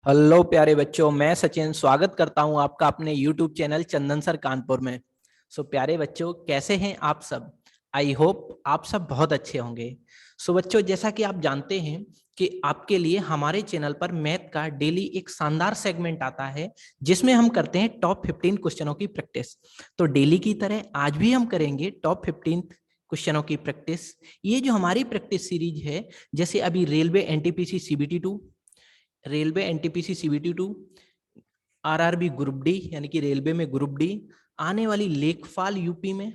Hello प्यारे बच्चों, मैं सचिन स्वागत करता हूं आपका अपने YouTube चैनल चंदन सर कानपुर में। प्यारे बच्चों, कैसे हैं आप सब? आई होप आप सब बहुत अच्छे होंगे। बच्चों, जैसा कि आप जानते हैं कि आपके लिए हमारे चैनल पर मैथ का डेली एक शानदार सेगमेंट आता है जिसमें हम करते हैं टॉप 15 क्वेश्चनों की प्रैक्टिस। तो डेली की तरह आज भी हम करेंगे टॉप 15 क्वेश्चनों की प्रैक्टिस। ये जो हमारी प्रैक्टिस सीरीज है, जैसे अभी railway NTPC CBT 2, railway NTPC CBT 2, RRB group D यानी कि रेलवे में ग्रुप डी, आने वाली लेखपाल यूपी में,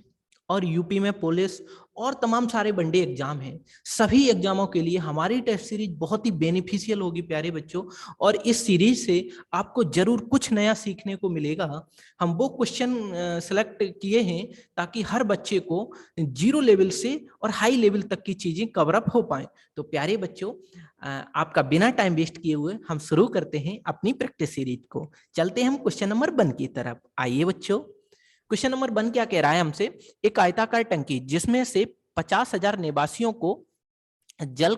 और यूपी में पुलिस, और तमाम सारे बंडे एग्जाम हैं। सभी एग्जामों के लिए हमारी टेस्ट सीरीज बहुत ही बेनिफिशियल होगी प्यारे बच्चों। और इस सीरीज से आपको जरूर कुछ नया सीखने को मिलेगा। हम वो क्वेश्चन सेलेक्ट किए हैं ताकि हर बच्चे को जीरो लेवल से और हाई लेवल तक की चीजें कवर अप हो पाए। तो प्यारे बच्चों, आपका बिना टाइम वेस्ट किए हुए हम शुरू करते हैं अपनी प्रैक्टिस सीरीज को। चलते हैं हम क्वेश्चन नंबर 1 की तरफ। आइए बच्चों, क्वेश्चन नंबर 1 क्या कह रहा है हमसे? एक आयताकार टंकी जिसमें से 50,000 निवासियों को जल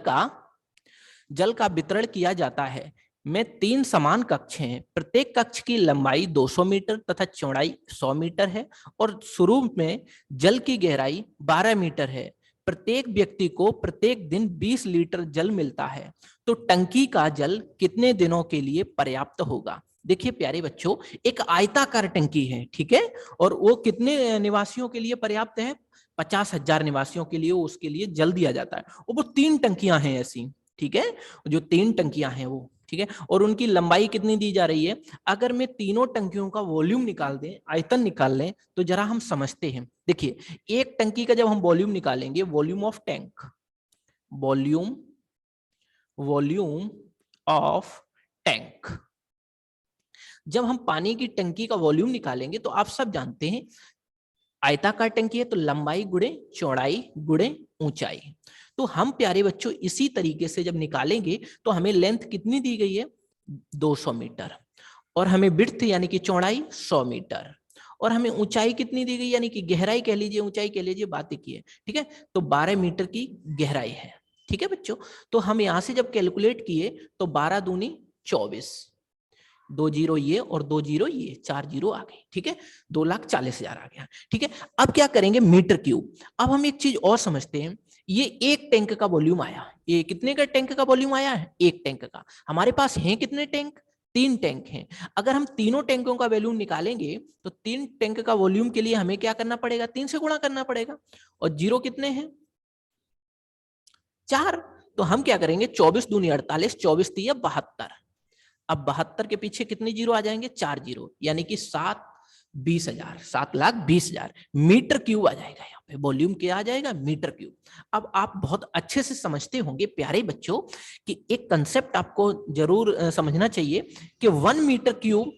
का वितरण किया जाता है, में 3 समान कक्ष हैं। प्रत्येक कक्ष की लंबाई 200 मीटर तथा चौड़ाई 100 मीटर है, और शुरू में जल की गहराई 12 मीटर है। प्रत्येक व्यक्ति को प्रत्येक दिन 20 लीटर जल मिलता है। तो टंकी का जल कितने दिनों के लिए पर्याप्त होगा? देखिए प्यारे बच्चों, एक आयताकार टंकी है, ठीक है, और वो कितने निवासियों के लिए पर्याप्त है? 50,000 निवासियों के लिए उसके लिए जल दिया जाता है। और वो 3 टंकियां हैं ऐसी, ठीक है, जो 3 टंकियां हैं वो, ठीक है, और उनकी लंबाई कितनी दी जा रही है? अगर मैं तीनों टंकियों का वॉल्यूम निकाल दें, आयतन निकाल लें, तो जरा हम समझते हैं। देखिए, एक टंकी का जब हम वॉल्यूम निकालेंगे, volume of tank, volume volume of tank, जब हम पानी की टंकी का वॉल्यूम निकालेंगे तो आप सब जानते हैं आयताकार टंकी है तो लंबाई गुणे चौड़ाई गुणे ऊंचाई। तो हम प्यारे बच्चों इसी तरीके से जब निकालेंगे तो हमें लेंथ कितनी दी गई है? 200 मीटर, और हमें विड्थ यानी कि चौड़ाई 100 मीटर, और हमें ऊंचाई कितनी दी गई यानी कि गहराई कह लीजिए, ऊंचाई कह लीजिए, बात एक ही है, ठीक है। तो 12 मीटर की गहराई है, ठीक है बच्चों। तो हम यहां से जब कैलकुलेट किए तो 12 दूनी 24, 2 जीरो ये और 2 जीरो ये, 4 जीरो आ गए, ठीक है, 2,40,000 आ गया, ठीक है। अब क्या करेंगे? Metre cube. अब हम एक चीज और समझते हैं, ये एक टैंक का वॉल्यूम आया, ये कितने का टैंक का वॉल्यूम आया है? एक टैंक का। हमारे पास हैं कितने टैंक? 3 टैंक हैं। अगर हम तीनों टैंकों का वॉल्यूम निकालेंगे तो 3 टैंक का वॉल्यूम के लिए हमें क्या करना पड़ेगा? 3 से गुणा करना पड़ेगा। और जीरो कितने हैं? 4। तो हम क्या करेंगे? 24 दूनी 48, 24 तिया 72। अब 72 के पीछे कितने जीरो आ जाएंगे? 4 जीरो, यानी कि 7,20,000, 7,20,000 मीटर क्यूब आ जाएगा। यहाँ पे वॉल्यूम क्या आ जाएगा? Metre cube. अब आप बहुत अच्छे से समझते होंगे प्यारे बच्चों कि एक कंसेप्ट आपको जरूर समझना चाहिए कि 1 मीटर क्यूब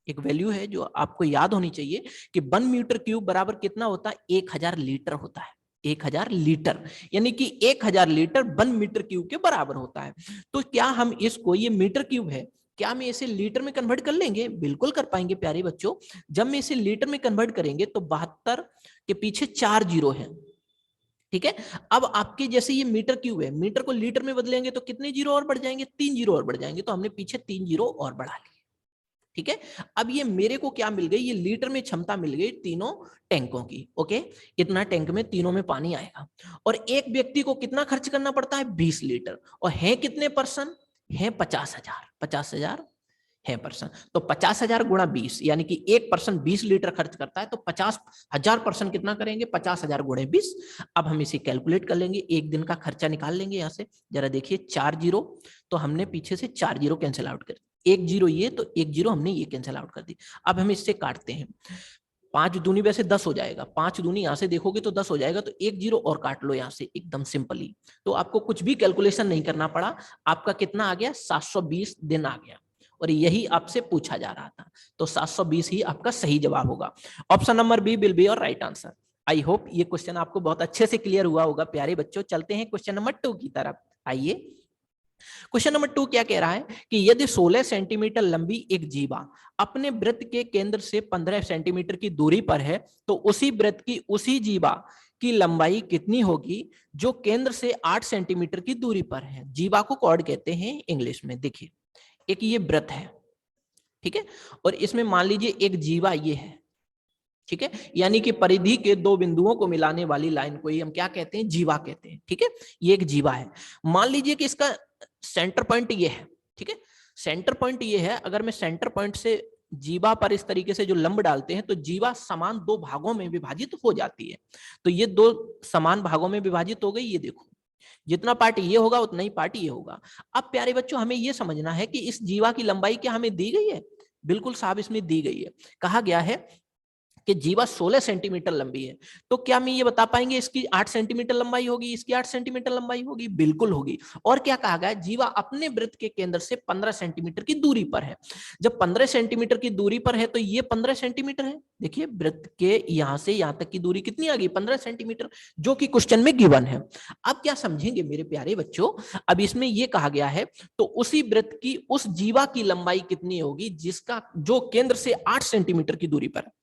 एक वैल्यू है जो आपको याद होनी चाहिए कि 1 मीटर क्यूब बराबर कितना होता है? 1,000 लीटर होता है। 1,000 लीटर, यानी कि 1,000 लीटर 1 मीटर क्यूब के बराबर होता है। तो क्या हम इसको, ये मीटर क्यूब है, क्या हम इसे लीटर में कन्वर्ट कर लेंगे? बिल्कुल कर पाएंगे प्यारे बच्चों। जब मैं इसे लीटर में कन्वर्ट करेंगे तो 72 के पीछे 4 जीरो है, ठीक है। अब आपके जैसे ये मीटर क्यूब है, मीटर को लीटर में बदलेंगे तो कितने जीरो और बढ़ जाएंगे? 3 जीरो और बढ़ जाएंगे। तो हमने पीछे 3 जीरो और बढ़ा लिए, ठीक है। अब ये मेरे को क्या मिल गई? ये लीटर में क्षमता मिल गई तीनों टैंकों की। ओके, इतना टैंक में तीनों में पानी आएगा। और एक व्यक्ति को कितना खर्च करना पड़ता है? 20 लीटर। और है कितने पर्सन? है 50,000, 50,000 है पर्सन। तो 50,000 गुणा 20, यानी कि एक पर्सन 20 लीटर खर्च करता है, तो 50,000 पर्सन कितना करेंगे? 50,000 गुणे 20। अब हम इसे कैलकुलेट कर लेंगे, एक दिन का खर्चा निकाल लेंगे यहाँ से। जरा देखिए, 4 जीरो, तो हमने पीछे से 4 जीरो कैंसिल आउट कर, एक जीरो ये, तो एक जीरो हमने ये कैंसिल आउट कर दी। अब हम इससे काटते हैं, 5 दूनी वैसे 10 हो जाएगा, 5 दूनी यहां से देखोगे तो 10 हो जाएगा, तो एक जीरो और काट लो यहां से एकदम सिंपली। तो आपको कुछ भी कैलकुलेशन नहीं करना पड़ा। आपका कितना आ गया? 720 दिन आ गया, और यही आपसे पूछा जा रहा था। तो 720 ही आपका सही जवाब होगा। Option number B will be your right answer. I hope ये क्वेश्चन आपको बहुत अच्छे से क्लियर हुआ होगा प्यारे बच्चों। चलते हैं क्वेश्चन नंबर 2 की तरफ। आइए, क्वेश्चन नंबर 2 क्या कह रहा है कि यदि 16 सेंटीमीटर लंबी एक जीवा अपने वृत्त के केंद्र से 15 सेंटीमीटर की दूरी पर है, तो उसी वृत्त की उसी जीवा की लंबाई कितनी होगी जो केंद्र से 8 सेंटीमीटर की दूरी पर है? जीवा को कॉर्ड कहते हैं इंग्लिश में। देखिए, एक ये वृत्त है, ठीक है, और इसमें मान लीजिए एक जीवा ये है, ठीक है, यानी कि परिधि के दो बिंदुओं को मिलाने वाली लाइन को ही हम क्या कहते हैं, जीवा कहते हैं, ठीक है। ये एक जीवा है। मान लीजिए कि इसका सेंटर पॉइंट ये है, ठीक है, सेंटर पॉइंट ये है। अगर मैं सेंटर पॉइंट से जीवा पर इस तरीके से जो लंब डालते हैं तो जीवा समान दो भागों में विभाजित हो जाती है। तो ये दो समान भागों में विभाजित हो गई, ये देखो, जितना पार्ट ये होगा उतना ही पार्ट ये होगा। अब प्यारे बच्चों हमें ये समझना है कि इस जीवा की लंबाई क्या हमें दी गई है, बिल्कुल साहब इसमें दी गई है। कहा गया है कि जीवा 16 सेंटीमीटर लंबी है। तो क्या हम ये बता पाएंगे इसकी 8 सेंटीमीटर लंबाई होगी, इसकी 8 सेंटीमीटर लंबाई होगी? बिल्कुल होगी। और क्या कहा गया, जीवा अपने वृत्त के केंद्र से 15 सेंटीमीटर की दूरी पर है। जब 15 सेंटीमीटर की दूरी पर है तो ये 15 सेंटीमीटर है। देखिए वृत्त के यहां से यहां तक की दूरी कितनी आ गई, 15 सेंटीमीटर, जो कि क्वेश्चन में गिवन है। अब क्या समझेंगे मेरे प्यारे बच्चों, अब इसमें यह कहा गया है तो उसी वृत्त की उस जीवा की लंबाई कितनी होगी जिसका जो केंद्र से 8 सेंटीमीटर की दूरी पर है।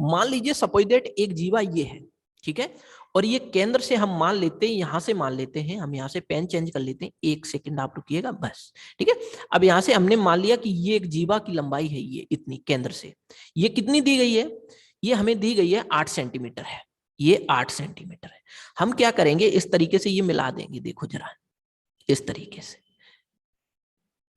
मान लीजिए सपोज दैट एक जीवा ये है, ठीक है, और ये केंद्र से हम मान लेते हैं, यहां से मान लेते हैं, हम यहां से पेन चेंज कर लेते हैं, एक सेकंड आप रुकिएगा बस, ठीक है। अब यहां से हमने मान लिया कि ये एक जीवा की लंबाई है, ये इतनी केंद्र से, ये कितनी दी गई है, ये हमें दी गई है 8 सेंटीमीटर है, ये 8 सेंटीमीटर है। हम क्या करेंगे, इस तरीके से ये मिला देंगे, देखो जरा इस तरीके से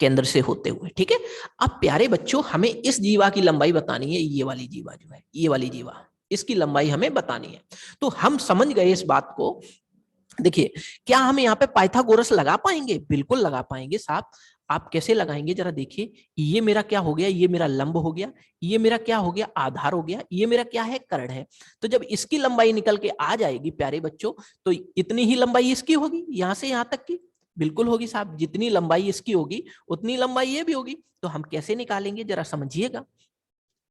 केंद्र से होते हुए, ठीक है। अब प्यारे बच्चों हमें इस जीवा की लंबाई बतानी है, ये वाली जीवा जो है, ये वाली जीवा, इसकी लंबाई हमें बतानी है। तो हम समझ गए इस बात को। देखिए क्या हम यहाँ पे पाइथागोरस लगा पाएंगे? बिल्कुल लगा पाएंगे साहब। आप कैसे लगाएंगे जरा देखिए, ये मेरा क्या हो गया, ये मेरा लंब हो गया, ये मेरा क्या हो गया, आधार हो गया, ये मेरा क्या है, कर्ण है। तो जब इसकी लंबाई निकल के आ जाएगी प्यारे बच्चों, तो इतनी ही लंबाई इसकी होगी, यहां से यहां तक की बिल्कुल होगी साहब। जितनी लंबाई इसकी होगी उतनी लंबाई ये भी होगी। तो हम कैसे निकालेंगे जरा समझिएगा।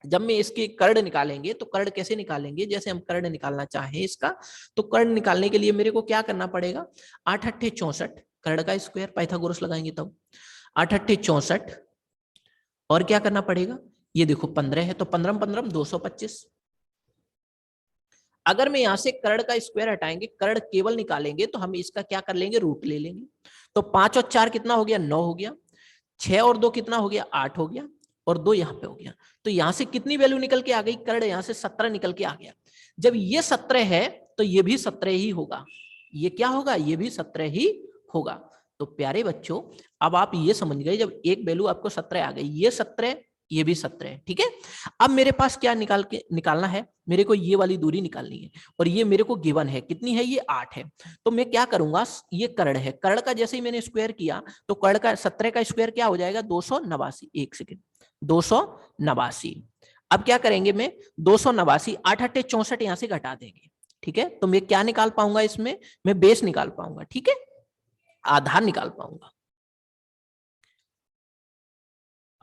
जब मैं इसके कर्ण निकालेंगे तो कर्ण कैसे निकालेंगे, जैसे हम कर्ण निकालना चाहें इसका, तो कर्ण निकालने के लिए मेरे को क्या करना पड़ेगा, 8 अट्ठे 64, कर्ण का स्क्वायर पाइथागोरस लगाएंगे तब 8 अट्ठे 64, और क्या करना पड़ेगा, ये देखो 15 है तो 15 15 225। अगर मैं यहां से कर्ण का स्क्वायर हटाएंगे, कर्ण केवल निकालेंगे, तो हम इसका क्या कर लेंगे, रूट ले लेंगे। तो 5 और 4 कितना हो गया, 9 हो गया, 6 और 2 कितना हो गया, 8 हो गया, और 2 यहाँ पे हो गया। तो यहां से कितनी वैल्यू निकल के आ गई, कर्ण यहां से 17 निकल के आ गया। जब ये 17 है तो ये भी 17 ही होगा, ये क्या होगा, ये भी 17 ही होगा। तो प्यारे बच्चों अब आप ये समझ गए, जब एक वैल्यू आपको 17 आ गई, ये 17, ये भी 17 है, ठीक है। अब मेरे पास क्या निकालना है, मेरे को ये वाली दूरी निकालनी है, और ये मेरे को गिवन है, कितनी है, ये 8 है। तो मैं क्या करूंगा, ये कर्ण है, कर्ण का जैसे ही मैंने स्क्वायर किया तो कर्ण का 17 का स्क्वायर क्या हो जाएगा, 289, एक सेकेंड, 289। अब क्या करेंगे, मैं 289, 8 अट्ठे 64 यहां से घटा देंगे, ठीक है। तो मैं क्या निकाल पाऊंगा इसमें, मैं बेस निकाल पाऊंगा, ठीक है, आधार निकाल पाऊंगा,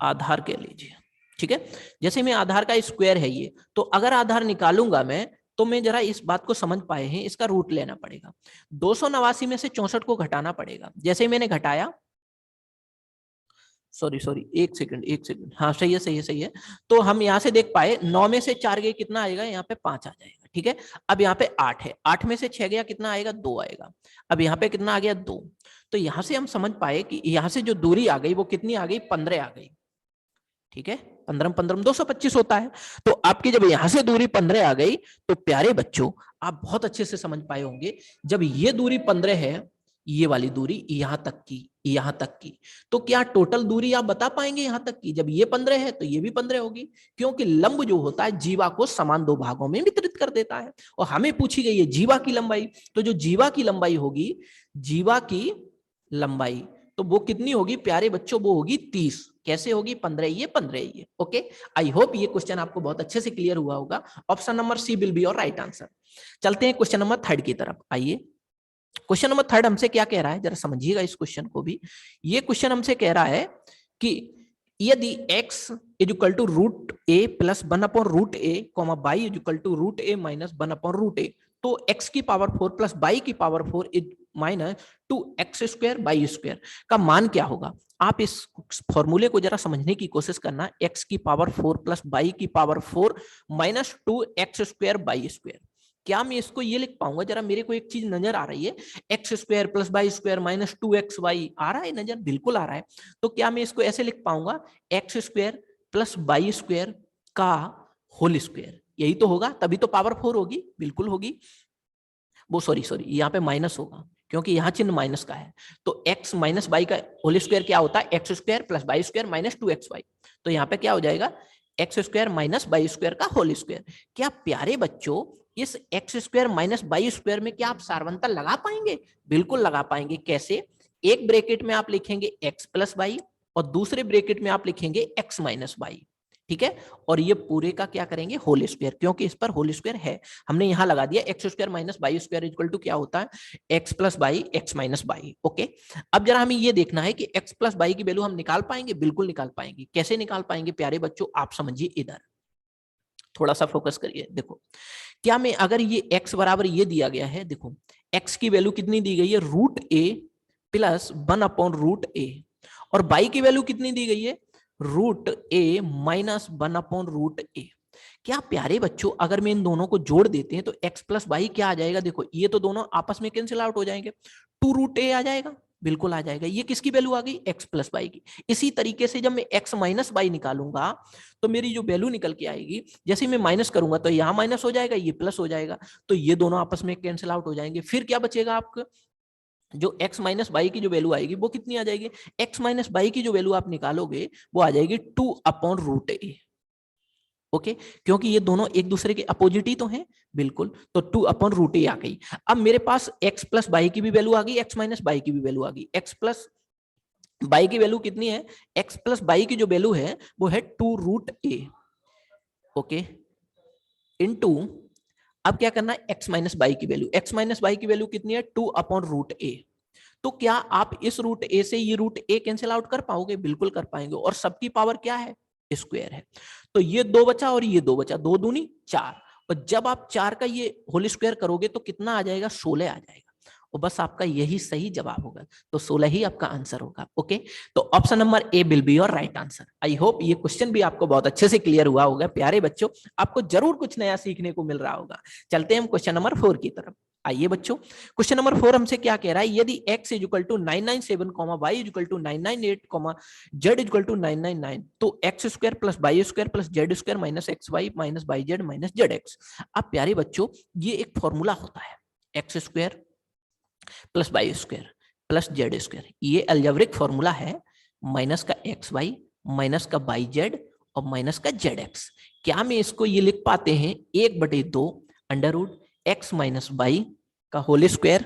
आधार कह लीजिए, ठीक है। जैसे मैं आधार का स्क्वायर है ये, तो अगर आधार निकालूंगा मैं, तो मैं जरा इस बात को समझ पाए हैं, इसका रूट लेना पड़ेगा, 289 में से 64 को घटाना पड़ेगा। जैसे मैंने घटाया, सॉरी एक सेकंड, हाँ सही है सही है सही है। तो हम यहाँ से देख पाए 9 में से 4 गए कितना आएगा, यहाँ पे 5 आ जाएगा, ठीक है। अब यहाँ पे 8 है, 8 में से 6 गया कितना आएगा, 2 आएगा। अब यहाँ पे कितना आ गया, 2। तो यहाँ से हम समझ पाए कि यहाँ से जो दूरी आ गई वो कितनी आ गई, 15 आ गई, ठीक है। 15 15 225 होता है। तो आपकी जब यहां से दूरी 15 आ गई, तो प्यारे बच्चों आप बहुत अच्छे से समझ पाए होंगे, जब ये दूरी 15 है, ये वाली दूरी यहां तक की, तो क्या टोटल दूरी आप बता पाएंगे यहां तक की, जब ये 15 है तो ये भी 15 होगी, क्योंकि लंब जो होता है जीवा को समान दो भागों में वितरित कर देता है। और हमें पूछी गई है जीवा की लंबाई, तो जो जीवा की लंबाई होगी, जीवा की लंबाई, तो वो कितनी होगी प्यारे बच्चों, वो होगी 30। कैसे होगी, 15 ये 15 ये, ओके। आई होप ये क्वेश्चन आपको बहुत अच्छे से क्लियर हुआ होगा। Option number C will be your right answer. चलते हैं क्वेश्चन नंबर 3 की तरफ। आइए क्वेश्चन नंबर 3 हमसे क्या कह रहा है, जरा समझिएगा इस क्वेश्चन को भी। ये क्वेश्चन हमसे कह रहा है कि यदि x is equal to root A plus 1/√a, y is equal to root A minus 1/√a, तो x की पावर 4 प्लस y की power 4 is minus 2x² by square का मान क्या होगा। आप इस फॉर्मूले को जरा समझने की कोशिश करना, x की पावर 4 प्लस y की power 4 minus 2x² by square. क्या मैं इसको ये लिख पाऊंगा? जरा मेरे को एक चीज नजर आ रही है, x square plus y square minus 2xy आ रहा है नजर, बिल्कुल आ रहा है। तो क्या मैं इसको ऐसे लिख पाऊंगा, x square plus y square का होल स्क्वायर? यही तो होगा, तभी तो पावर 4 होगी, बिल्कुल होगी। वो सॉरी सॉरी, यहाँ पे माइनस होगा क्योंकि यहाँ चिन्ह माइनस का है। तो x माइनस वाई का होल स्क्वायर क्या होता है? X square plus y square minus 2xy। तो यहाँ पे क्या हो जाएगा? X square minus y square का होल स्क्वायर। क्या प्यारे बच्चों, इस x square minus y square में क्या आप सारवंता लगा पाएंगे? बिल्कुल लगा पाएंगे। कैसे? एक ब्रैकेट में आप लिखेंगे एक्स प्लस वाई और दूसरे ब्रैकेट में आप लिखेंगे एक्स माइनस वाई, ठीक है। और ये पूरे का क्या करेंगे? होल स्क्वायर, क्योंकि इस पर होल स्क्वायर है। हमने यहां लगा दिया x square minus y square equal to क्या होता है? X plus y, x minus y. Okay, अब जरा हमें ये देखना है कि एक्स प्लस वाई की वैल्यू हम निकाल पाएंगे? बिल्कुल निकाल पाएंगे। कैसे निकाल पाएंगे प्यारे बच्चों? आप समझिए, इधर थोड़ा सा फोकस करिए। देखो, क्या मैं अगर ये x बराबर ये दिया गया है, देखो x की वैल्यू कितनी दी गई है? Root A plus 1/√a। और y की वैल्यू कितनी दी गई है? Root A minus 1/√a। क्या प्यारे बच्चों, अगर मैं इन दोनों को जोड़ देते हैं तो x प्लस वाई क्या आ जाएगा? देखो ये तो दोनों आपस में कैंसिल आउट हो जाएंगे, 2√a आ जाएगा, बिल्कुल आ जाएगा। ये किसकी वैल्यू आ गई? x प्लस वाई की। इसी तरीके से जब मैं x माइनस वाई निकालूंगा तो मेरी जो वैल्यू निकल के आएगी, जैसे मैं माइनस करूंगा तो यहाँ माइनस हो जाएगा, ये प्लस हो जाएगा, तो ये दोनों आपस में कैंसिल आउट हो जाएंगे। फिर क्या बचेगा आपका? जो x माइनस वाई की जो वैल्यू आएगी वो कितनी आ जाएगी? x माइनस वाई की जो वैल्यू आप निकालोगे वो आ जाएगी 2/√a। ओके, क्योंकि ये दोनों एक दूसरे के अपोजिट ही तो हैं, बिल्कुल। तो 2/√a आ गई। अब मेरे पास x प्लस वाई की भी वैल्यू आ गई, x माइनस वाई की भी वैल्यू आ गई। x प्लस वाई की वैल्यू कितनी है? x प्लस वाई की जो वैल्यू है वो है 2√a। ओके, इनटू, अब क्या करना है? x माइनस वाई की वैल्यू, x माइनस वाई की वैल्यू कितनी है? 2/√a। तो क्या आप इस रूट ए से ये रूट ए कैंसिल आउट कर पाओगे? बिल्कुल कर पाएंगे। और सबकी पावर क्या है? स्क्वायर है। तो ये 2 बचा और ये 2 बचा, 2 दूनी 4। और जब आप 4 का ये होल स्क्वायर करोगे तो कितना आ जाएगा? 16 आ जाएगा। और बस आपका यही सही जवाब होगा, तो 16 ही आपका आंसर होगा। ओके, तो option number A will be your right answer. I hope ये क्वेश्चन भी आपको बहुत अच्छे से क्लियर हुआ होगा प्यारे बच्चों, आपको जरूर कुछ नया सीखने को मिल रहा होगा। चलते हैं हम क्वेश्चन नंबर 4 की तरफ। आइए बच्चों, क्वेश्चन नंबर 4 हमसे क्या कह रहा है? यदि x is equal to 997, y is equal to 998, z is equal to 999, तो x square plus y square plus z square minus x y minus y z minus z x. अब प्यारे बच्चों, ये एक फॉर्मूला होता है, x square plus y square plus z square, ये algebraic formula है। माइनस का एक्स वाई माइनस का वाई जेड और माइनस का जेड एक्स। क्या मैं इसको ये लिख पाते हैं? 1/2 under root X minus Y का whole square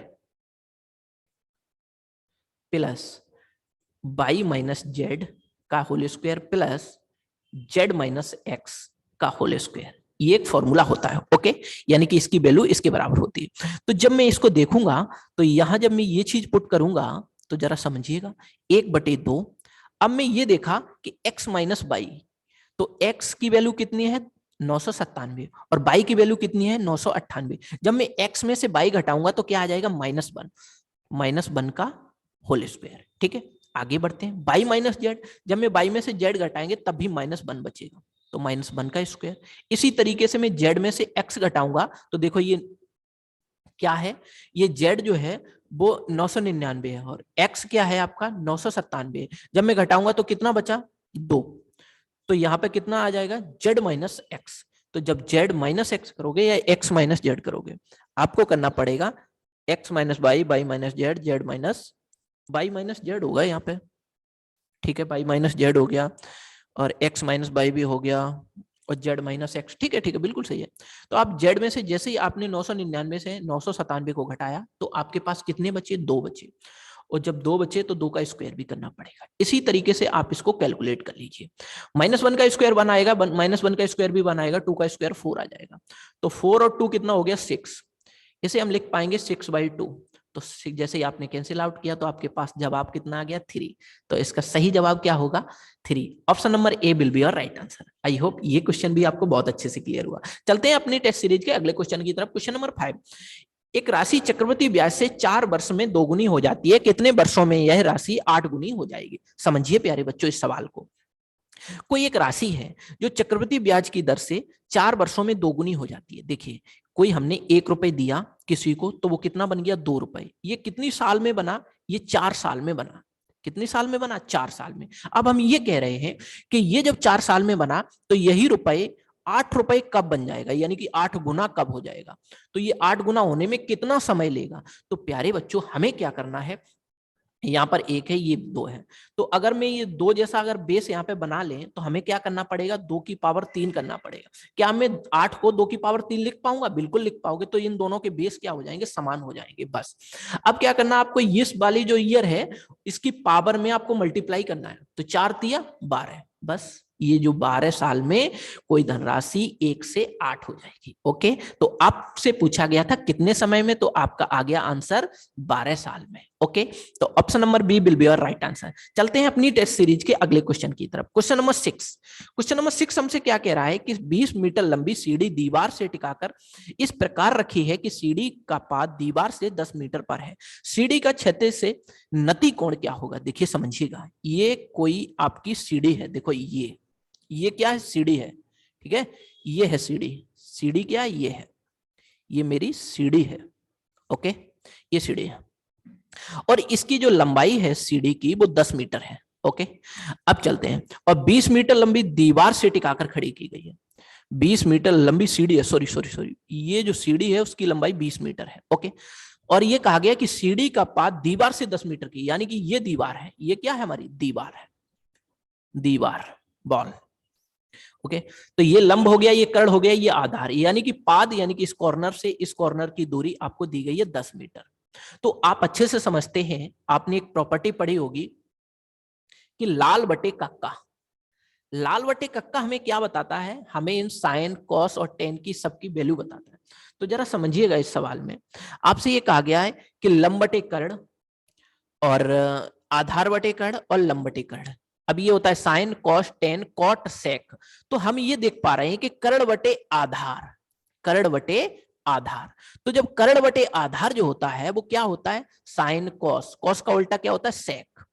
plus Y minus Z का whole square plus Z minus X का होल स्क्वायर। ये एक फॉर्मूला होता है। ओके, यानी कि इसकी वैल्यू इसके बराबर होती है। तो जब मैं इसको देखूंगा तो यहां जब मैं ये चीज पुट करूंगा तो जरा समझिएगा, 1/2। अब मैं ये देखा कि x माइनस वाई, तो x की वैल्यू कितनी है? 997। और y की वैल्यू कितनी है? 998। जब मैं x में से y घटाऊंगा तो क्या आ जाएगा? -1, -1 का होल स्क्वायर। ठीक है, आगे बढ़ते हैं। y माइनस जेड, जब मैं y में से z घटाएंगे तब भी -1 बचेगा, तो -1 का स्क्वायर। इसी तरीके से मैं z में से x घटाऊंगा तो देखो ये क्या है? ये z जो है वो 999 है और x क्या है आपका? 997 है। जब मैं घटाऊंगा तो कितना बचा? 2। तो यहाँ पे कितना आ जाएगा? z minus x. तो जब z माइनस एक्स करोगे या x माइनस जेड करोगे, आपको करना पड़ेगा x minus y, y minus z, z minus y minus z होगा यहाँ पे। ठीक है, वाई माइनस जेड हो गया और x माइनस वाई भी हो गया और z माइनस एक्स। ठीक है, ठीक है, बिल्कुल सही है। तो आप z में से जैसे ही आपने 999 से 997 को घटाया तो आपके पास कितने बचे? 2 बचे। और जब 2 बचे तो 2 का स्क्वायर भी करना पड़ेगा। इसी तरीके से आप इसको कैलकुलेट कर लीजिए। -1 का स्क्वायर 1 आएगा, -1 का स्क्वायर भी 1 आएगा, 2 का स्क्वायर 4 आ जाएगा। तो 4 और 2 कितना हो गया? 6। इसे हम लिख पाएंगे 6/2। तो जैसे ही आपने कैंसिल आउट किया तो आपके पास जवाब कितना आ गया? 3। तो इसका सही जवाब क्या होगा? 3। Option number A will be your right answer. I hope ये क्वेश्चन भी आपको बहुत अच्छे से क्लियर हुआ। चलते हैं अपनी टेस्ट सीरीज के अगले क्वेश्चन की तरफ। क्वेश्चन नंबर 5, एक राशि चक्रवृद्धि ब्याज से 4 वर्ष में दोगुनी हो जाती है, कितने वर्षों में यह राशि 8 गुनी हो जाएगी? समझिए प्यारे बच्चों इस सवाल को। कोई एक राशि है जो चक्रवृद्धि ब्याज की दर से 4 वर्षों में दोगुनी हो जाती है। देखिए, कोई हमने 1 रुपए दिया किसी को, तो वो कितना बन गया 2 रुपए। ये कितनी साल में बना, ये 4 साल में बना। कितनी साल में बना, 4 साल में। अब हम ये कह रहे हैं कि ये जब 4 साल में बना तो यही रुपए 8 रुपए कब बन जाएगा, यानी कि 8 गुना कब हो जाएगा। तो ये 8 गुना होने में कितना समय लेगा। तो प्यारे बच्चों हमें क्या करना है, यहाँ पर 1 है, ये 2 है, तो अगर मैं ये 2 जैसा अगर बेस यहाँ पे बना लें तो हमें क्या करना पड़ेगा, 2 की पावर 3 करना पड़ेगा। क्या मैं 8 को 2 की पावर 3 लिख पाऊंगा, बिल्कुल लिख पाओगे। तो इन दोनों के बेस क्या हो जाएंगे, समान हो जाएंगे बस। अब क्या करना आपको, इस वाली जो ईयर है इसकी पावर में आपको मल्टीप्लाई करना है। तो 4 तिया 12, बस ये जो 12 साल में कोई धनराशि 1 से 8 हो जाएगी। ओके, तो आपसे पूछा गया था कितने समय में, तो आपका आ गया आंसर 12 साल में। ओके, तो option number B will be your right answer. चलते हैं अपनी टेस्ट सीरीज के अगले क्वेश्चन की तरफ। Question number 6। क्वेश्चन नंबर 6 हमसे क्या कह रहा है कि 20 मीटर लंबी सीढ़ी दीवार से टिकाकर इस प्रकार रखी है कि सीढ़ी का पाद दीवार से 10 मीटर पर है। सीढ़ी का क्षैतिज से नति कोण क्या होगा। देखिए समझिएगा, ये कोई आपकी सीढ़ी है, देखो ये क्या है, सीढ़ी है, ठीक है, ये है सीढ़ी। सीढ़ी क्या है, ये है, ये मेरी सीढ़ी है। ओके, ये सीढ़ी है और इसकी जो लंबाई है सीढ़ी की वो 10 मीटर है। ओके, अब चलते हैं, और 20 मीटर लंबी दीवार से टिकाकर खड़ी की गई है। 20 मीटर लंबी सीढ़ी है, सॉरी, ये जो सीढ़ी है उसकी लंबाई 20 मीटर है। ओके, और ये कहा गया कि सीढ़ी का पाद दीवार से 10 मीटर की, यानी कि ये दीवार है, ये क्या है, हमारी दीवार है, दीवार बॉल। ओके, तो ये लंब हो गया, ये कर्ण हो गया, ये आधार, यानी कि पाद, यानी कि इस कॉर्नर से इस कॉर्नर की दूरी आपको दी गई है 10 मीटर। तो आप अच्छे से समझते हैं, आपने एक प्रॉपर्टी पढ़ी होगी कि लाल बटे कक्का। लाल बटे कक्का हमें क्या बताता है, हमें इन साइन कॉस और टेन की सबकी वैल्यू बताता है। तो जरा समझिएगा, इस सवाल में आपसे ये कहा गया है कि लंब बटे कर्ण और आधार बटे कर्ण और लंब बटे कर्ण। अब ये होता है sine cos tan cot sec. तो हम ये देख पा रहे हैं कि कर्ण बटे आधार, कर्ण बटे आधार। तो जब कर्ण बटे आधार जो होता है वो क्या होता है, साइन कॉस, कॉस का उल्टा क्या होता है, सेक।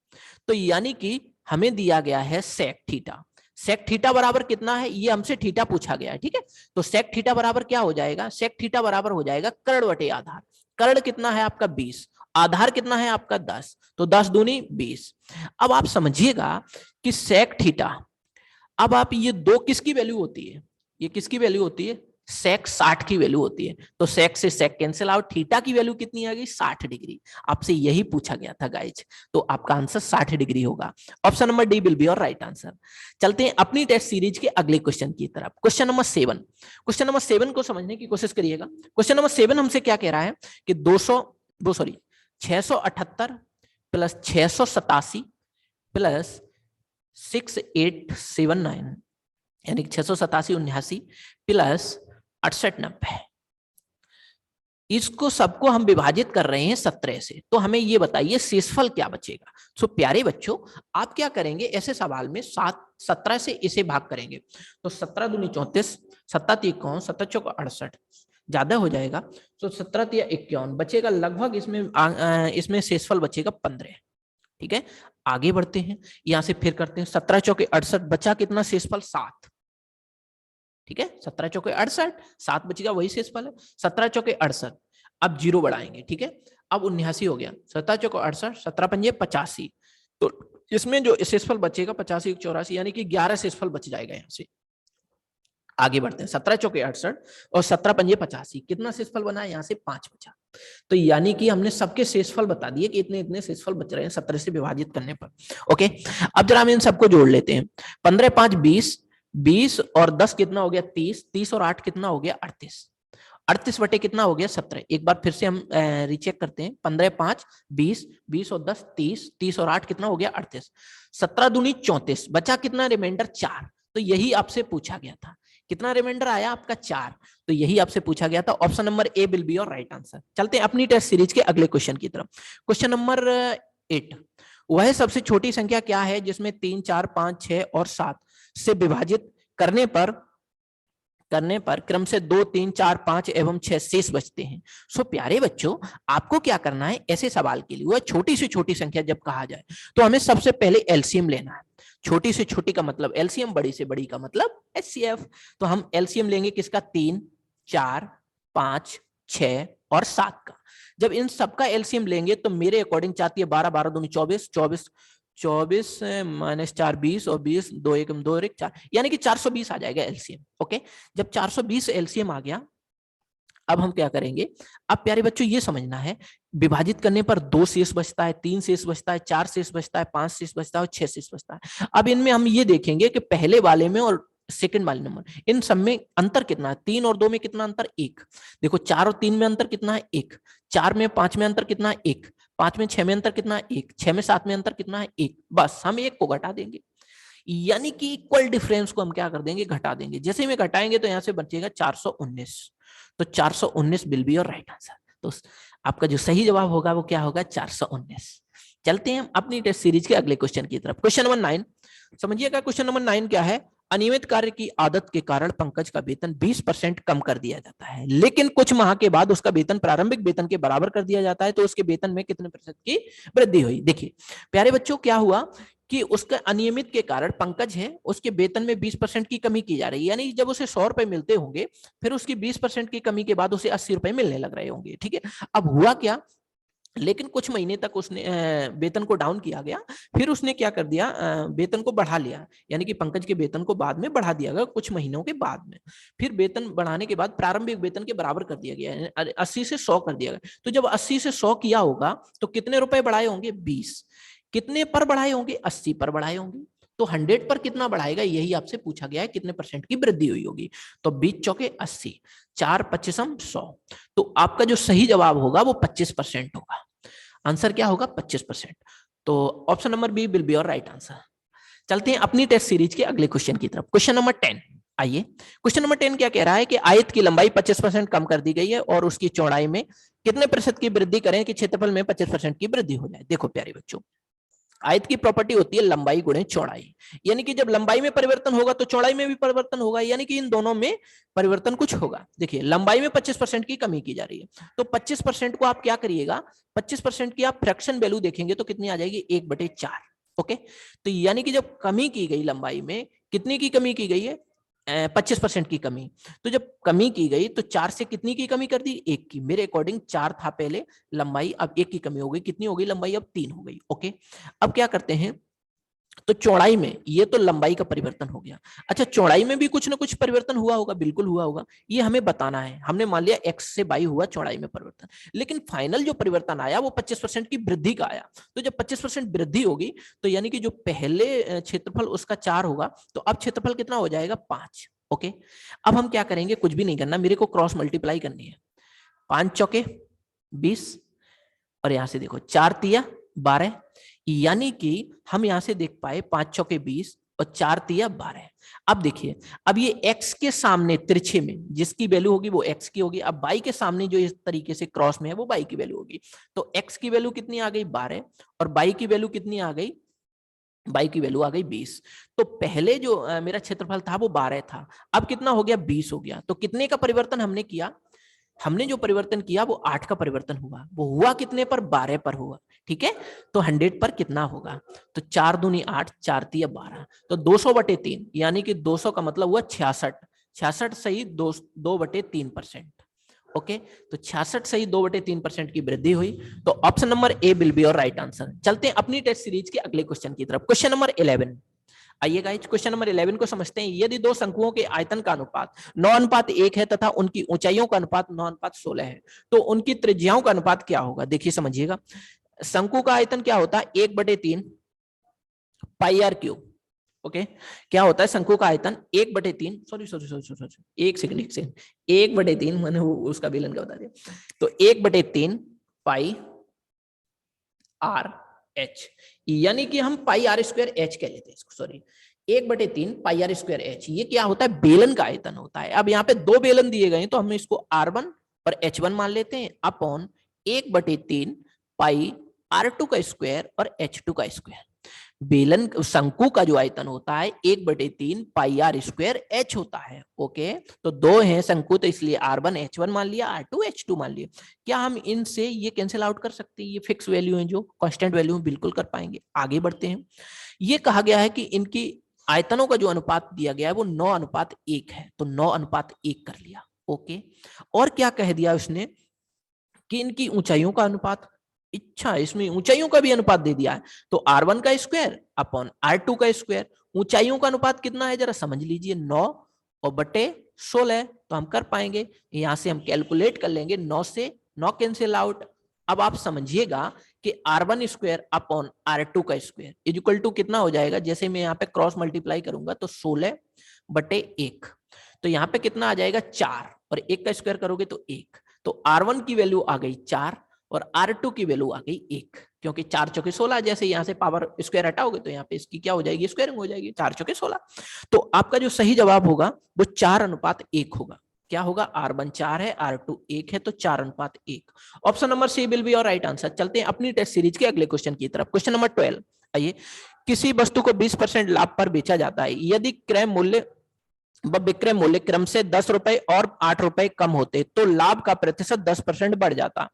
तो यानी कि हमें दिया गया है सेक थीटा। सेक थीटा बराबर कितना है, ये हमसे थीटा पूछा गया है, ठीक है। तो सेक थीटा बराबर क्या हो जाएगा, सेक थीटा बराबर हो जाएगा कर्ण बटे आधार। कर्ण कितना है आपका 20, आधार कितना है आपका 10, तो 10 दूनी 20। अब आप समझिएगा कि सेक थीटा, अब आप ये दो किसकी वैल्यू होती है, ये किसकी वैल्यू होती है, सेक 60 की वैल्यू होती है। तो सेक से सेक कैंसिल आउट, थीटा की वैल्यू कितनी आ गई, 60 डिग्री। आपसे यही पूछा गया था गाइज, तो आपका आंसर 60 डिग्री होगा। Option number D will be your right answer. चलते हैं अपनी टेस्ट सीरीज के अगले क्वेश्चन की तरफ। Question number 7। क्वेश्चन नंबर 7 को समझने की कोशिश करिएगा। क्वेश्चन नंबर 7 हमसे क्या कह रहा है कि 678 प्लस 687 प्लस 6879, यानी 687 79 प्लस 6890, इसको सबको हम विभाजित कर रहे हैं 17 से। तो हमें ये बताइए शेषफल क्या बचेगा। सो प्यारे बच्चों, आप क्या करेंगे, ऐसे सवाल में 17 से इसे भाग करेंगे। तो 17 दूनी 34, 7 3 51, 7 चौक 68, ज्यादा हो जाएगा। तो 17 3 51 बचेगा लगभग, इसमें शेषफल बचेगा 15। ठीक है, आगे बढ़ते हैं, यहां से फिर करते हैं। 17 चौके 68, बचा कितना शेषफल, 7। ठीक है, 17 चौके 68, 7 बचेगा, वही शेषफल है। 17 चौके 68, अब 0 बढ़ाएंगे, ठीक है, अब 79 हो गया। 17 चौके 68, 17 पंजे 85, तो इसमें जो शेषफल बचेगा 85 84, यानी कि 11 शेषफल बच जाएगा। यहाँ से आगे बढ़ते हैं। 17 चौके 68 और 17 पंजे 85, कितना शेषफल बना है, यहाँ से 5 बचा। तो यानी कि हमने सबके शेषफल बता दिए कि इतने इतने शेषफल बच रहे हैं 17 से विभाजित करने पर। ओके, अब जरा हम इन सबको जोड़ लेते हैं। 15 5 20, 20 और 10 कितना हो गया, 30, 30 और 8 कितना हो गया, 38, 38 बटे कितना हो गया, 17। एक बार फिर से हम रीचेक करते हैं। 15 5 20, 20 और 10 30, 30 और 8 कितना हो गया, 38, 17 दूनी 34, बचा कितना, रिमाइंडर 4। तो यही आपसे पूछा गया था, कितना रिमाइंडर आया आपका, 4। तो यही आपसे पूछा गया था। Option number A will be your right answer. चलते हैं अपनी टेस्ट सीरीज के अगले क्वेश्चन की तरफ। क्वेश्चन नंबर 8, वह सबसे छोटी संख्या क्या है जिसमें 3 4 5 6 और 7 से विभाजित करने पर क्रम से 2 3 4 5 एवं 6 शेष बचते हैं। सो प्यारे बच्चों, आपको क्या करना है, ऐसे सवाल के लिए वह छोटी से छोटी संख्या जब कहा जाए तो हमें सबसे पहले एलसीएम लेना है। छोटी से छोटी का मतलब एलसीएम, बड़ी से बड़ी का मतलब एचसीएफ। तो हम एलसीएम लेंगे किसका, 3 4 5, 6 और 7 का। जब इन सबका एलसीएम लेंगे तो मेरे अकॉर्डिंग चाहती है 12, 12 दूनी 24, 24 24 माइनस 4 20 और 20 2 1 2 1 4, यानी कि 420 आ जाएगा एलसीएम। ओके, जब 420 एलसीएम आ गया, अब हम क्या करेंगे? अब प्यारे बच्चों ये समझना है, विभाजित करने पर 2 शेष बचता है, 3 शेष बचता है, 4 शेष बचता है, 5 शेष बचता है और 6 शेष बचता है। अब इनमें हम ये देखेंगे कि पहले वाले में और सेकंड वाले नंबर, इन सब में अंतर कितना है? 3 और 2 में कितना अंतर? 1। देखो 4 और 3 में अंतर कितना है? 1। 4 में 5 में अंतर कितना है? 1। 5 में 6 में अंतर कितना है? 1। 6 में 7 में अंतर कितना है? 1। बस हम 1 को घटा देंगे, यानी कि इक्वल डिफरेंस को हम क्या कर देंगे? घटा देंगे। जैसे ही में घटाएंगे तो यहां से बचेगा 419। तो 419 will be your right answer. तो आपका जो सही जवाब होगा वो क्या होगा? 419। चलते हैं हम अपनी टेस्ट सीरीज के अगले क्वेश्चन की तरफ। क्वेश्चन नंबर 9 समझिएगा। क्वेश्चन नंबर 9 क्या है? अनियमित कार्य की आदत के कारण पंकज का वेतन 20% कम कर दिया जाता है, लेकिन कुछ माह के बाद उसका वेतन प्रारंभिक वेतन के बराबर कर दिया जाता है, तो उसके वेतन में कितने प्रतिशत की वृद्धि हुई? देखिए प्यारे बच्चों, क्या हुआ कि उसका अनियमित के कारण पंकज है, उसके वेतन में 20% की कमी की जा रही है, यानी जब उसे 100 रुपए मिलते होंगे, फिर उसकी 20% की कमी के बाद उसे 80 रुपए मिलने लग रहे होंगे। ठीक है, अब हुआ क्या? लेकिन कुछ महीने तक उसने वेतन को डाउन किया गया, फिर उसने क्या कर दिया? वेतन को बढ़ा लिया, यानी कि पंकज के वेतन को बाद में बढ़ा दिया गया कुछ महीनों के बाद में। फिर वेतन बढ़ाने के बाद प्रारंभिक वेतन के बराबर कर दिया गया, 80 से 100 कर दिया गया। तो जब 80 से 100 किया होगा तो कितने रुपए बढ़ाए होंगे? 20। कितने पर बढ़ाए होंगे? 80 पर बढ़ाए होंगे। तो 100 पर कितना बढ़ाएगा, यही आपसे पूछा गया है, कितने परसेंट की वृद्धि हुई होगी? तो 20 चौके 80, 4 25 100। तो आपका जो सही जवाब होगा वो 25% होगा। आंसर क्या होगा? 25%। तो option number B will be your right answer. चलते हैं अपनी टेस्ट सीरीज के अगले क्वेश्चन की तरफ। क्वेश्चन नंबर 10 आइए। क्वेश्चन नंबर 10 क्या कह रहा है कि आयत की लंबाई 25% कम कर दी गई है और उसकी चौड़ाई में कितने प्रतिशत की वृद्धि करें कि क्षेत्रफल में 25% की वृद्धि हो जाए? देखो प्यारे बच्चों, आयत की प्रॉपर्टी होती है लंबाई गुणे चौड़ाई, यानी कि जब लंबाई में परिवर्तन होगा तो चौड़ाई में भी परिवर्तन होगा, यानी कि इन दोनों में परिवर्तन कुछ होगा। देखिए लंबाई में 25% की कमी की जा रही है, तो 25% को आप क्या करिएगा? 25% की आप फ्रैक्शन वैल्यू देखेंगे तो कितनी आ जाएगी? 1/4। ओके, तो यानी कि जब कमी की गई लंबाई में, कितनी की कमी की गई है? 25% की कमी। तो जब कमी की गई तो 4 से कितनी की कमी कर दी? 1 की। मेरे अकॉर्डिंग 4 था पहले लंबाई, अब 1 की कमी हो गई। कितनी हो गई लंबाई? अब 3 हो गई। ओके, अब क्या करते हैं? तो चौड़ाई में, ये तो लंबाई का परिवर्तन हो गया। अच्छा, चौड़ाई में भी कुछ ना कुछ परिवर्तन हुआ होगा, बिल्कुल हुआ होगा, ये हमें बताना है। हमने मान लिया x से y हुआ चौड़ाई में परिवर्तन, लेकिन फाइनल जो परिवर्तन आया वो 25% की वृद्धि का आया। तो जब 25% वृद्धि होगी तो यानी कि जो पहले क्षेत्रफल उसका 4 होगा, तो अब क्षेत्रफल कितना हो जाएगा? 5। ओके, अब हम क्या करेंगे? कुछ भी नहीं करना, मेरे को क्रॉस मल्टीप्लाई करनी है। 5 चौके 20 और यहां से देखो 4 तिया 12, यानी कि हम यहां से देख पाए 5 चौके 20 और 4 तिया 12। अब देखिए, अब ये x के सामने तिरछे में जिसकी वैल्यू होगी वो x की होगी, अब y के सामने जो इस तरीके से क्रॉस में है वो y की वैल्यू होगी। तो x की वैल्यू कितनी आ गई? 12, और y की वैल्यू कितनी आ गई? y की वैल्यू आ गई 20। तो पहले जो मेरा क्षेत्रफल था वो 12 था, अब कितना हो गया? 20 हो गया। तो कितने का परिवर्तन हमने किया? हमने जो परिवर्तन किया वो 8 का परिवर्तन हुआ। वो हुआ कितने पर? 12 पर हुआ। ठीक है, तो 100 पर कितना होगा? तो 4 दूनी 8, 4 तिया 12, तो 200/3, यानी कि 200 का मतलब हुआ 66। 66 सही 2/3%। ओके, तो 66 सही 2/3% की वृद्धि हुई। तो option number A will be your right answer. चलते हैं अपनी टेस्ट सीरीज के अगले क्वेश्चन की तरफ। क्वेश्चन नंबर 11 आइए गाइस, क्वेश्चन नंबर 11 को समझते हैं। यदि दो शंकुओं के आयतन का अनुपात 9:1 है तथा उनकी ऊंचाइयों का अनुपात 9:16 है, तो उनकी त्रिज्याओं का अनुपात क्या होगा? देखिए समझिएगा, शंकु का आयतन क्या होता है? 1/3 पाई आर क्यूब। ओके, क्या होता है शंकु का आयतन? 1/3, sorry sorry sorry sorry, 1 second, 1/3 मैंने उसका बेलन का बता दिया। तो 1/3 पाई आर एच, यानी कि हम पाई आर स्क्वायर एच कह लेते हैं इसको, sorry 1/3 pi r square h. ये क्या होता है? बेलन का आयतन होता है। अब यहाँ पे 2 बेलन दिए गए हैं तो हम इसको R1 और H1 मान लेते हैं अपॉन 1/3 पाई R2 का स्क्वायर और H2 का स्क्वायर। बेलन शंकु का जो आयतन होता है 1/3 पाई आर स्क्वायर एच होता है। ओके, तो 2 हैं शंकु, तो इसलिए R1 H1 मान लिया, R2 H2 मान लिया। क्या हम इनसे ये कैंसिल आउट कर सकते हैं? ये फिक्स वैल्यू है, जो कांस्टेंट वैल्यू, बिल्कुल कर पाएंगे। आगे बढ़ते हैं। ये कहा गया है कि इनकी आयतनों का जो अनुपात दिया गया है वो 9:1 है, तो 9:1 कर लिया। ओके, और क्या कह दिया उसने कि इनकी ऊंचाइयों का अनुपात, अच्छा इसमें ऊंचाइयों का भी अनुपात दे दिया है, तो R1 का स्क्वायर अपॉन R2 का स्क्वायर, ऊंचाइयों का अनुपात कितना है जरा समझ लीजिए, 9 और बटे 16, तो हम कर पाएंगे, यहां से हम कैलकुलेट कर लेंगे, 9 से 9 कैंसिल आउट। अब आप समझिएगा कि R1 स्क्वायर अपॉन R2 का स्क्वायर इज इक्वल टू कितना हो जाएगा, जैसे मैं यहाँ पे क्रॉस मल्टीप्लाई करूंगा तो 16 बटे 1, तो यहाँ पे कितना आ जाएगा 4, और 1 का स्क्वायर करोगे तो 1, तो R1 की वैल्यू आ गई 4 और R2 की वैल्यू आ गई 1, क्योंकि 4 चौके 16, जैसे यहाँ से पावर स्क्वायर हटाओगे तो यहाँ पे इसकी क्या हो जाएगी, स्क्वायरिंग हो जाएगी, 4 चौके 16। तो आपका जो सही जवाब होगा वो 4:1 होगा। क्या होगा, R1 4 है, R2 1 है, तो 4:1। Option number C will be your right answer. चलते हैं अपनी टेस्ट सीरीज के अगले क्वेश्चन की तरफ। क्वेश्चन नंबर 12, आइए, किसी वस्तु को 20% लाभ पर बेचा जाता है, यदि क्रय मूल्य व विक्रय मूल्य क्रम से 10 रुपए और 8 रुपए कम होते तो लाभ का प्रतिशत 10% बढ़ जाता।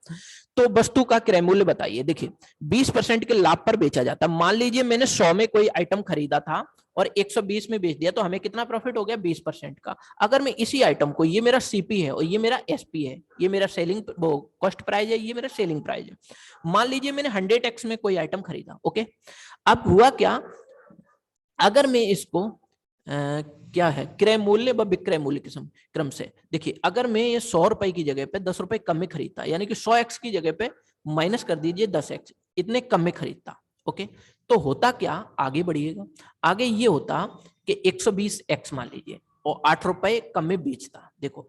तो वस्तु का क्रय मूल्य बताइए। देखिए 20% के लाभ पर बेचा जाता, मान लीजिए मैंने 100 में कोई आइटम खरीदा था और 120 में बेच दिया, तो हमें कितना प्रॉफिट हो गया, 20% का। अगर मैं इसी आइटम को, ये मेरा सीपी है और ये मेरा एसपी है, ये मेरा सेलिंग वो कॉस्ट प्राइस है, ये मेरा सेलिंग प्राइस है, मान लीजिए मैंने 100x में कोई आइटम खरीदा, ओके। अब हुआ क्या, अगर मैं इसको क्या है, क्रय मूल्य व विक्रय मूल्य के क्रम से, देखिए अगर मैं ये 100 रुपए की जगह पे 10 रुपए कम में खरीदता, यानी कि 100x की जगह पे माइनस कर दीजिए 10x, इतने कम में खरीदता, ओके, तो होता क्या, आगे बढ़िएगा, आगे ये होता कि 120x मान लीजिए और 8 रुपए कम में बेचता। देखो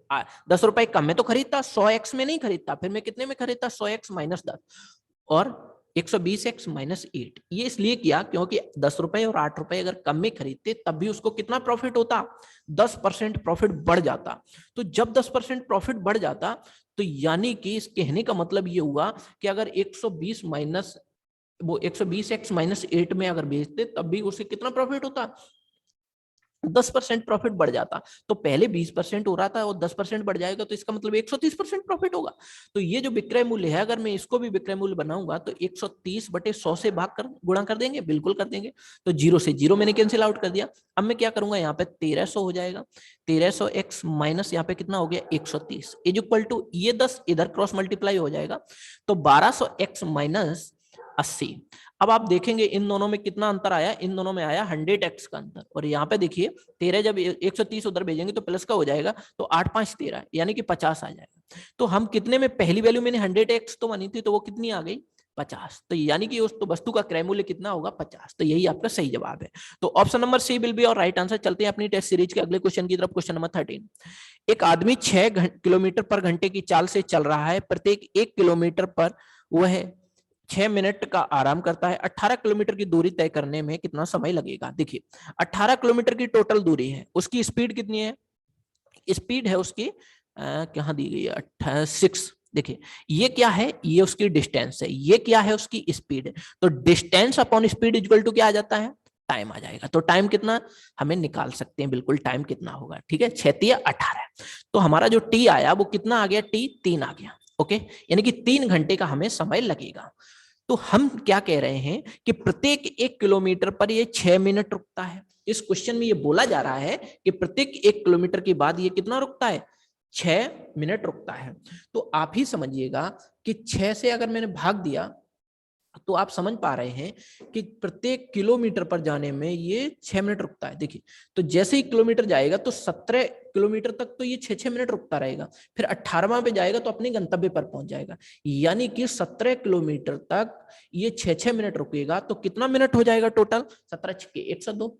10 रुपए कम में तो खरीदता, 100x में नहीं खरीदता, फिर मैं कितने में खरीदता, 100x माइनस 10 और 120x माइनस 8। ये इसलिए किया क्योंकि 10 रुपए और 8 रुपए अगर कम में खरीदते तब भी उसको कितना प्रॉफिट होता, 10% प्रॉफिट बढ़ जाता। तो जब 10% प्रॉफिट बढ़ जाता तो यानी कि इस कहने का मतलब ये हुआ कि अगर 120 माइनस वो 120x माइनस 8 में अगर बेचते तब भी उसे कितना प्रॉफिट होता, 10% प्रॉफिट बढ़ जाता। तो पहले 20% हो रहा था और 10% बढ़ जाएगा तो इसका मतलब 130% प्रॉफिट होगा। तो ये जो विक्रय मूल्य है, अगर मैं इसको भी विक्रय मूल्य बनाऊंगा तो 130 बटे 100 से भाग कर गुणा कर देंगे, बिल्कुल कर देंगे। तो 0 से 0 मैंने कैंसिल आउट कर दिया। अब मैं क्या करूंगा, यहाँ पे 1300 हो जाएगा, 1300x माइनस यहाँ पे कितना हो गया 130 इज इक्वल टू, ये 10 इधर क्रॉस मल्टीप्लाई हो जाएगा तो 1200x माइनस 80। अब आप देखेंगे इन दोनों में कितना अंतर आया, इन दोनों में आया 100x का अंतर। और यहाँ पे देखिए 13 जब 130 उधर भेजेंगे तो प्लस का हो जाएगा, तो 8 5 13 यानी कि 50 आ जाएगा। तो हम कितने में, पहली वैल्यू मैंने 100x तो मानी थी तो वो कितनी आ गई 50, तो यानी कि उस तो वस्तु का क्रय मूल्य कितना होगा 50। तो यही आपका सही जवाब है। तो option number C will be your right answer. चलते हैं अपनी टेस्ट सीरीज के अगले क्वेश्चन की तरफ। क्वेश्चन नंबर 13, एक आदमी 6 किलोमीटर पर घंटे की चाल से चल रहा है, प्रत्येक 1 किलोमीटर पर वह 6 मिनट का आराम करता है। 18 किलोमीटर की दूरी तय करने में कितना समय लगेगा। देखिए 18 किलोमीटर की टोटल दूरी है, उसकी स्पीड कितनी है, स्पीड है उसकी कहाँ दी गई है 6। देखिए ये क्या है, ये उसकी डिस्टेंस है, ये क्या है उसकी स्पीड है। तो distance upon speed equal to क्या आ जाता है, टाइम आ जाएगा। तो टाइम कितना हमें निकाल सकते हैं, बिल्कुल टाइम कितना होगा, ठीक है 6 18। तो हमारा जो टी आया वो कितना आ गया, टी 3 आ गया, ओके, यानी कि 3 घंटे का हमें समय लगेगा। तो हम क्या कह रहे हैं कि प्रत्येक 1 किलोमीटर पर ये 6 मिनट रुकता है। इस क्वेश्चन में ये बोला जा रहा है कि प्रत्येक 1 किलोमीटर के बाद ये कितना रुकता है, 6 मिनट रुकता है। तो आप ही समझिएगा कि 6 से अगर मैंने भाग दिया तो आप समझ पा रहे हैं कि प्रत्येक किलोमीटर पर जाने में ये 6 मिनट रुकता है। देखिए तो जैसे ही किलोमीटर जाएगा तो 17 किलोमीटर तक तो ये 6 मिनट रुकता रहेगा, फिर 18वां पे जाएगा तो अपने गंतव्य पर पहुंच जाएगा, यानी कि 17 किलोमीटर तक ये 6 मिनट रुकेगा। तो कितना मिनट हो जाएगा टोटल, 17 6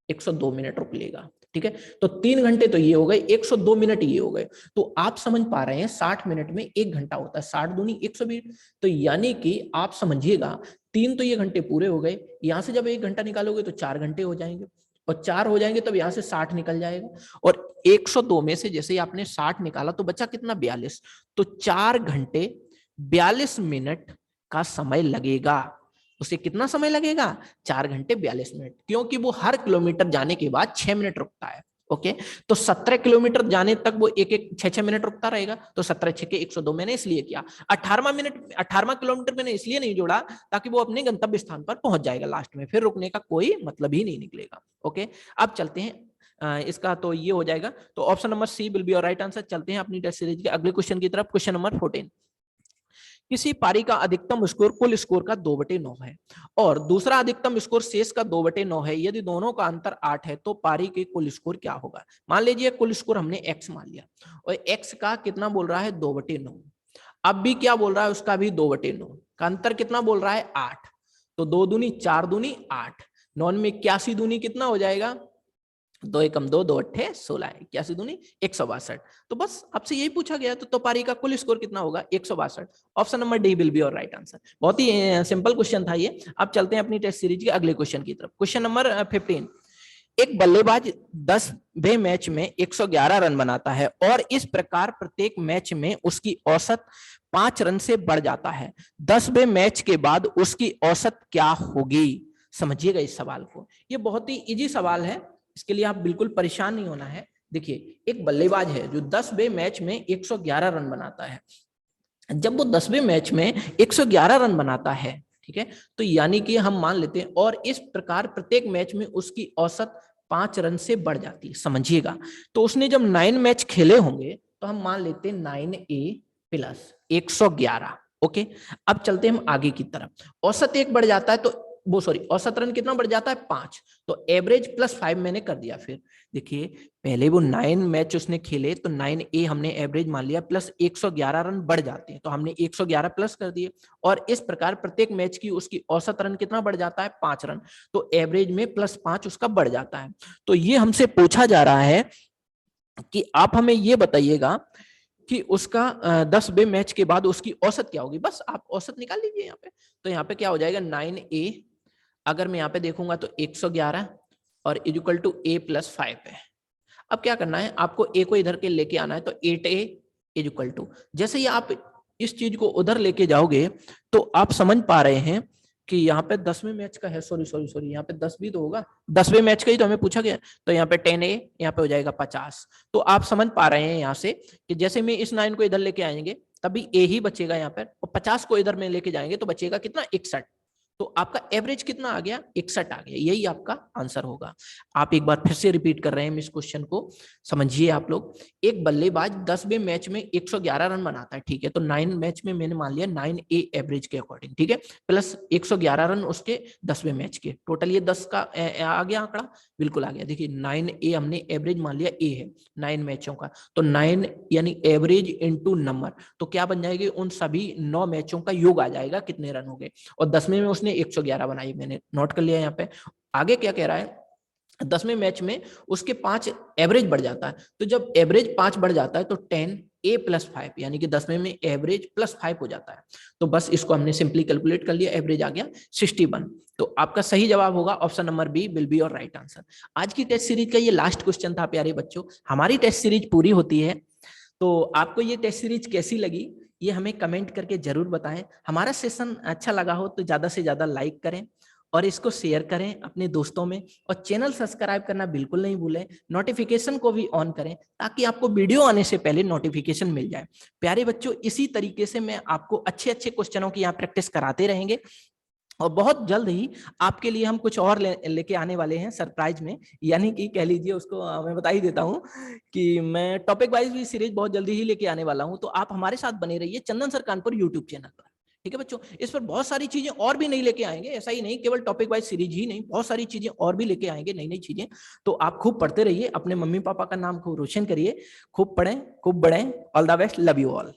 102 मिनट रुक लेगा, ठीक है। तो 3 घंटे तो ये हो गए, 102 मिनट ये हो गए। तो आप समझ पा रहे हैं 60 मिनट में 1 घंटा होता है, 60 दूनी 120। तो यानी कि आप समझिएगा 3 तो ये घंटे पूरे हो गए, यहां से जब 1 घंटा निकालोगे तो 4 घंटे हो जाएंगे, और 4 हो जाएंगे तब यहां से 60 निकल जाएगा, और 102 में से जैसे ही आपने 60 निकाला तो बचा कितना 42। तो 4 घंटे 42 मिनट का समय लगेगा। उसे कितना समय लगेगा, 4 घंटे 42 मिनट, क्योंकि वो हर किलोमीटर जाने के बाद 6 मिनट रुकता है, ओके। तो 17 किलोमीटर जाने तक वो एक 6 मिनट रुकता रहेगा। तो 17 6 के 102 मैंने इसलिए किया। 18वां किलोमीटर मैंने इसलिए नहीं जोड़ा ताकि वो अपने गंतव्य स्थान पर पहुंच जाएगा लास्ट में, फिर रुकने का कोई मतलब ही नहीं निकलेगा, ओके। अब चलते हैं इसका तो ये हो जाएगा। तो option number C will be your right answer. चलते हैं अपनी टेस्ट सीरीज के अगले क्वेश्चन की तरफ। क्वेश्चन नंबर 14, किसी पारी का अधिकतम स्कोर कुल स्कोर का 2/9 है और दूसरा अधिकतम स्कोर शेष का 2/9 है। यदि दोनों का अंतर 8 है तो पारी के कुल स्कोर क्या होगा। मान लीजिए कुल स्कोर हमने x मान लिया और x का कितना बोल रहा है 2/9, अब भी क्या बोल रहा है उसका भी 2/9 का अंतर कितना बोल रहा है 8, तो 2 दूनी 4 दूनी 8, 9 में 81 दूनी कितना हो जाएगा 2 एकम 2, 2 अट्ठे 16, 81 दूनी 162। तो बस आपसे यही पूछा गया तो पारी का कुल स्कोर कितना होगा 162। Option number D will be your right answer. बहुत ही सिंपल क्वेश्चन था ये। अब चलते हैं अपनी टेस्ट सीरीज के अगले क्वेश्चन की तरफ। क्वेश्चन नंबर 15, एक बल्लेबाज 10वें मैच में 111 रन बनाता है और इस प्रकार प्रत्येक मैच में उसकी औसत 5 रन से बढ़ जाता है। 10वें मैच के बाद उसकी औसत क्या होगी। समझिएगा इस सवाल को, ये बहुत ही इजी सवाल है, इसके लिए आप बिल्कुल परेशान नहीं होना है। देखिए एक बल्लेबाज है जो 10वें मैच में 111 रन बनाता है। जब वो 10वें मैच में 111 रन बनाता है, ठीक है, तो यानी कि हम मान लेते हैं और इस प्रकार प्रत्येक मैच में उसकी औसत 5 रन से बढ़ जाती है। समझिएगा, तो उसने जब 9 मैच खेले होंगे तो हम मान लेते हैं 9a प्लस 111। ओके, अब चलते हैं हम आगे की तरफ। औसत 1 बढ़ जाता है तो वो सॉरी औसत रन कितना बढ़ जाता है 5, तो एवरेज प्लस 5 मैंने कर दिया। फिर देखिए पहले वो 9 मैच उसने खेले तो 9a हमने एवरेज मान लिया, प्लस 111 रन बढ़ जाते हैं तो हमने 111 प्लस कर दिए, और इस प्रकार प्रत्येक मैच की उसकी औसत रन कितना बढ़ जाता है 5 रन, तो एवरेज में प्लस 5 उसका बढ़ जाता है। तो ये हमसे पूछा जा रहा है कि आप हमें ये बताइएगा कि उसका 10वें मैच के बाद उसकी औसत क्या होगी। बस आप औसत निकाल लीजिए यहाँ पे। तो यहाँ पे क्या हो जाएगा 9a, अगर मैं यहाँ पे देखूंगा तो 111 और इक्वल टू a प्लस 5 है। अब क्या करना है आपको a को इधर के लेके आना है, तो 8a इक्वल टू, जैसे ही आप इस चीज को उधर लेके जाओगे तो आप समझ पा रहे हैं कि यहाँ पे 10वें मैच का है, सॉरी यहाँ पे 10 भी तो होगा, 10वें मैच का ही तो हमें पूछा गया, तो यहाँ पे 10a, यहाँ पे हो जाएगा 50। तो आप समझ पा रहे हैं यहाँ से कि जैसे में इस 9 को इधर लेके आएंगे तभी a ही बचेगा यहाँ पर, और 50 को इधर में लेके जाएंगे तो बचेगा कितना 61। तो आपका एवरेज कितना आ गया 61 आ गया, यही आपका आंसर होगा। आप एक बार फिर से रिपीट कर रहे हैं इस क्वेश्चन को, समझिए आप लोग। एक बल्लेबाज 10वें मैच में 111 रन बनाता है, ठीक है, तो 9 मैच में मैंने मान लिया 9a एवरेज के अकॉर्डिंग, ठीक है, प्लस 111 रन उसके 10वें मैच के, टोटल ये 10 का आ गया आंकड़ा, बिल्कुल आ गया। देखिए 9a हमने एवरेज मान लिया a है 9 मैचों का, तो 9 यानी एवरेज इंटू नंबर, तो क्या बन जाएगी उन सभी 9 मैचों का योग आ जाएगा कितने रन हो गए, और 10वें में उसने 111 बनाई, मैंने नोट कर लिया यहाँ पे। आगे क्या कह रहा है 10वें मैच में उसके 5 एवरेज बढ़ जाता है, तो जब एवरेज 5 बढ़ जाता है तो 10a प्लस 5 यानी कि 10वें में एवरेज प्लस 5 हो जाता है। तो बस इसको हमने सिंपली कैलकुलेट कर लिया, एवरेज आ गया 61। तो आपका सही जवाब होगा option number B will be your right answer. आज की टेस्ट सीरीज का ये लास्ट क्वेश्चन था प्यारे बच्चों। हमारी टेस्ट सीरीज पूरी होती है, तो आपको ये टेस्ट सीरीज कैसी लगी ये हमें कमेंट करके जरूर बताएं। हमारा सेशन अच्छा लगा हो तो ज्यादा से ज्यादा लाइक करें और इसको शेयर करें अपने दोस्तों में, और चैनल सब्सक्राइब करना बिल्कुल नहीं भूलें, नोटिफिकेशन को भी ऑन करें ताकि आपको वीडियो आने से पहले नोटिफिकेशन मिल जाए। प्यारे बच्चों, इसी तरीके से मैं आपको अच्छे अच्छे क्वेश्चनों की यहाँ प्रैक्टिस कराते रहेंगे, और बहुत जल्द ही आपके लिए हम कुछ और लेके आने वाले हैं सरप्राइज में, यानी कि कह लीजिए उसको मैं बता ही देता हूं कि मैं टॉपिक वाइज भी सीरीज बहुत जल्दी ही लेके आने वाला हूं। तो आप हमारे साथ बने रहिए चंदन सर कानपुर यूट्यूब चैनल पर, ठीक है बच्चों। इस पर बहुत सारी चीजें और भी नहीं लेके आएंगे, ऐसा ही नहीं केवल टॉपिक वाइज सीरीज ही नहीं, बहुत सारी चीजें और भी लेके आएंगे, नई नई चीजें। तो आप खूब पढ़ते रहिए, अपने मम्मी पापा का नाम खूब रोशन करिए, खूब पढ़ें खूब बढ़ें। All the best, love you all.